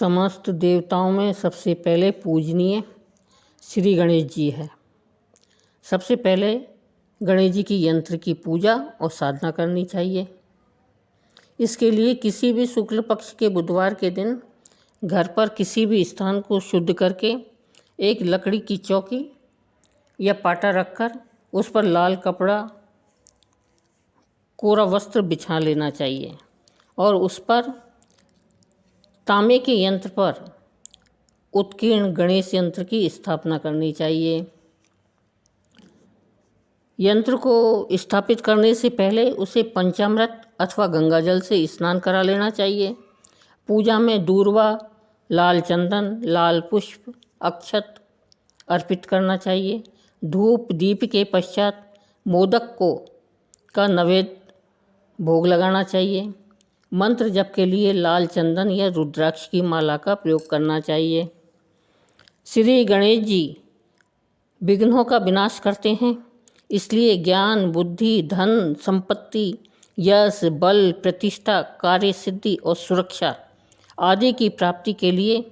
समस्त देवताओं में सबसे पहले पूजनीय श्री गणेश जी है। सबसे पहले गणेश जी की यंत्र की पूजा और साधना करनी चाहिए। इसके लिए किसी भी शुक्ल पक्ष के बुधवार के दिन घर पर किसी भी स्थान को शुद्ध करके एक लकड़ी की चौकी या पाटा रखकर उस पर लाल कपड़ा कोरा वस्त्र बिछा लेना चाहिए और उस पर तांबे के यंत्र पर उत्कीर्ण गणेश यंत्र की स्थापना करनी चाहिए। यंत्र को स्थापित करने से पहले उसे पंचामृत अथवा गंगाजल से स्नान करा लेना चाहिए। पूजा में दूर्वा, लाल चंदन, लाल पुष्प, अक्षत अर्पित करना चाहिए। धूप दीप के पश्चात मोदक का नैवेद्य भोग लगाना चाहिए। मंत्र जप के लिए लाल चंदन या रुद्राक्ष की माला का प्रयोग करना चाहिए। श्री गणेश जी विघ्नों का विनाश करते हैं, इसलिए ज्ञान, बुद्धि, धन, संपत्ति, यश, बल, प्रतिष्ठा, कार्य सिद्धि और सुरक्षा आदि की प्राप्ति के लिए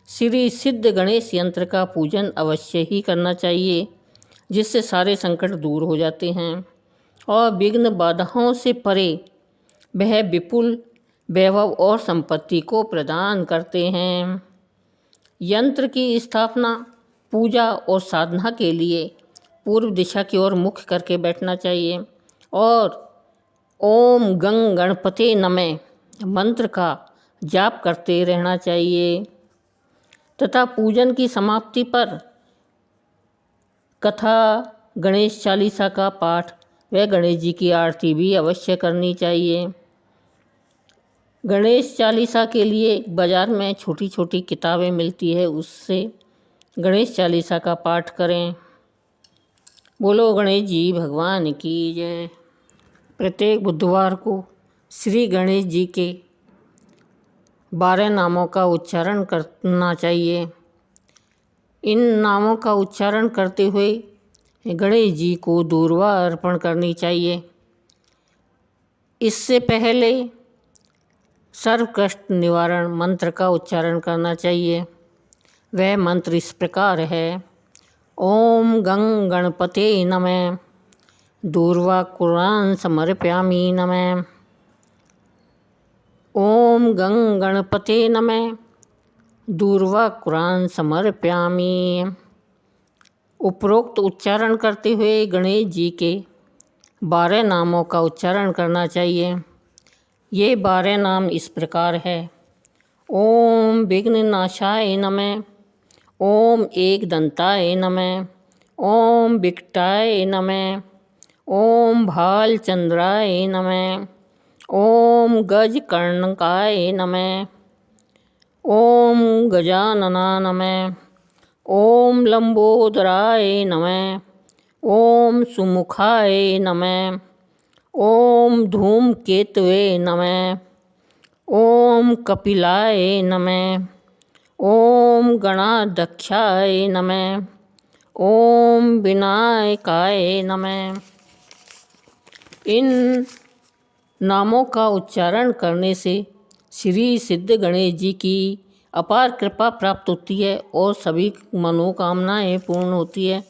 श्री सिद्ध गणेश यंत्र का पूजन अवश्य ही करना चाहिए, जिससे सारे संकट दूर हो जाते हैं और विघ्न बाधाओं से परे वह विपुल वैभव और संपत्ति को प्रदान करते हैं। यंत्र की स्थापना, पूजा और साधना के लिए पूर्व दिशा की ओर मुख करके बैठना चाहिए और ओम गंग गणपते नमः मंत्र का जाप करते रहना चाहिए तथा पूजन की समाप्ति पर कथा, गणेश चालीसा का पाठ व गणेश जी की आरती भी अवश्य करनी चाहिए। गणेश चालीसा के लिए बाज़ार में छोटी छोटी किताबें मिलती है, उससे गणेश चालीसा का पाठ करें। बोलो गणेश जी भगवान की जय। प्रत्येक बुधवार को श्री गणेश जी के 12 नामों का उच्चारण करना चाहिए। इन नामों का उच्चारण करते हुए गणेश जी को दूर्वा अर्पण करनी चाहिए। इससे पहले सर्व कष्ट निवारण मंत्र का उच्चारण करना चाहिए। वह मंत्र इस प्रकार है: ओम गंग गणपते नमः दूर्वा कुरान समर्पयामि नमः। ओम गंग गणपते नमः दूर्वा कुरान समर्पयामि। उपरोक्त उच्चारण करते हुए गणेश जी के 12 नामों का उच्चारण करना चाहिए। ये 12 नाम इस प्रकार है: ओम विघ्ननाशाय नमः, ओम एकदंताय नमः, ओम विकटाय नमः, ओम भालचंद्राय नमः, ओम गजकर्णकाय नमः, ओम गजानना नमः, ओम लंबोदराय नमः, ओम सुमुखाय नमः, ओम धूमकेतवे नमः, ओम कपिलाय नमः, ओम गणाध्यक्षाय नमः, ओम विनायकाय नमः। इन नामों का उच्चारण करने से श्री सिद्ध गणेश जी की अपार कृपा प्राप्त होती है और सभी मनोकामनाएं पूर्ण होती है।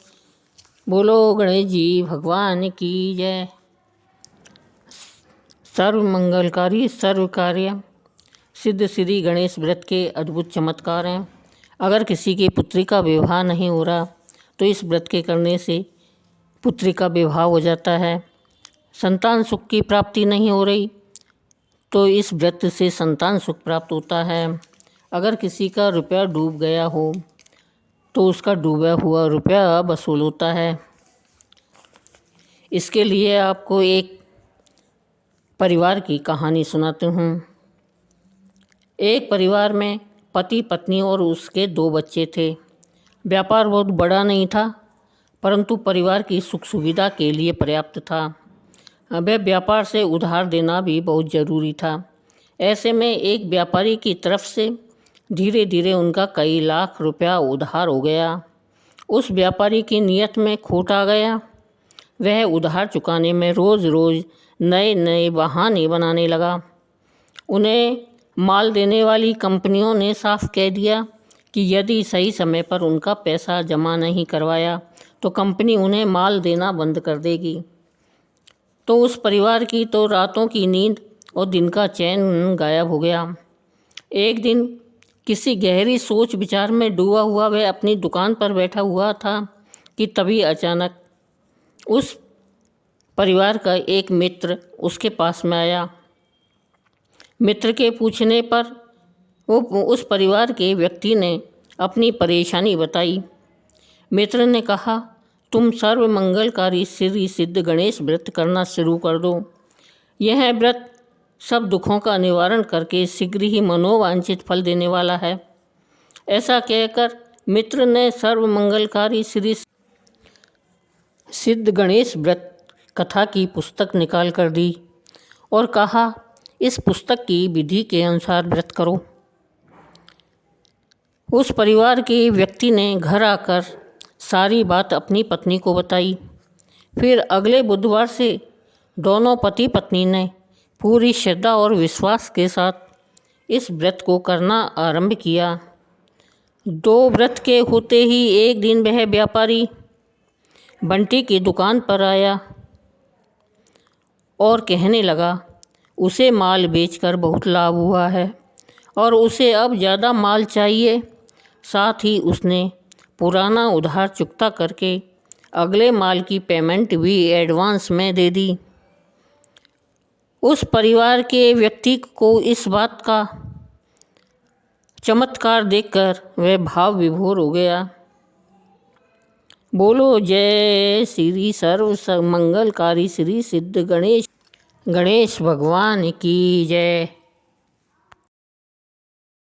बोलो गणेश जी भगवान की जय। सर्व मंगलकारी सर्व कार्य सिद्ध श्री गणेश व्रत के अद्भुत चमत्कार हैं। अगर किसी की पुत्री का विवाह नहीं हो रहा तो इस व्रत के करने से पुत्री का विवाह हो जाता है। संतान सुख की प्राप्ति नहीं हो रही तो इस व्रत से संतान सुख प्राप्त होता है। अगर किसी का रुपया डूब गया हो तो उसका डूबा हुआ रुपया वसूल होता है। इसके लिए आपको एक परिवार की कहानी सुनाती हूँ। एक परिवार में पति पत्नी और उसके 2 बच्चे थे। व्यापार बहुत बड़ा नहीं था, परंतु परिवार की सुख सुविधा के लिए पर्याप्त था। वह व्यापार से उधार देना भी बहुत ज़रूरी था। ऐसे में एक व्यापारी की तरफ से धीरे धीरे उनका कई लाख रुपया उधार हो गया। उस व्यापारी की नीयत में खोट आ गया। वह उधार चुकाने में रोज़ रोज़ नए नए बहाने बनाने लगा। उन्हें माल देने वाली कंपनियों ने साफ कह दिया कि यदि सही समय पर उनका पैसा जमा नहीं करवाया तो कंपनी उन्हें माल देना बंद कर देगी। तो उस परिवार की तो रातों की नींद और दिन का चैन गायब हो गया। एक दिन किसी गहरी सोच विचार में डूबा हुआ वह अपनी दुकान पर बैठा हुआ था कि तभी अचानक उस परिवार का एक मित्र उसके पास में आया। मित्र के पूछने पर वो उस परिवार के व्यक्ति ने अपनी परेशानी बताई। मित्र ने कहा, तुम सर्व मंगलकारी श्री सिद्ध गणेश व्रत करना शुरू कर दो। यह व्रत सब दुखों का निवारण करके शीघ्र ही मनोवांछित फल देने वाला है। ऐसा कहकर मित्र ने सर्व मंगलकारी श्री सिद्ध गणेश व्रत कथा की पुस्तक निकाल कर दी और कहा, इस पुस्तक की विधि के अनुसार व्रत करो। उस परिवार के व्यक्ति ने घर आकर सारी बात अपनी पत्नी को बताई। फिर अगले बुधवार से दोनों पति पत्नी ने पूरी श्रद्धा और विश्वास के साथ इस व्रत को करना आरंभ किया। 2 व्रत के होते ही एक दिन वह व्यापारी बंटी की दुकान पर आया और कहने लगा, उसे माल बेचकर बहुत लाभ हुआ है और उसे अब ज़्यादा माल चाहिए। साथ ही उसने पुराना उधार चुकता करके अगले माल की पेमेंट भी एडवांस में दे दी। उस परिवार के व्यक्ति को इस बात का चमत्कार देखकर वह भाव विभोर हो गया। बोलो जय श्री सर्व मंगलकारी श्री सिद्ध गणेश भगवान की जय।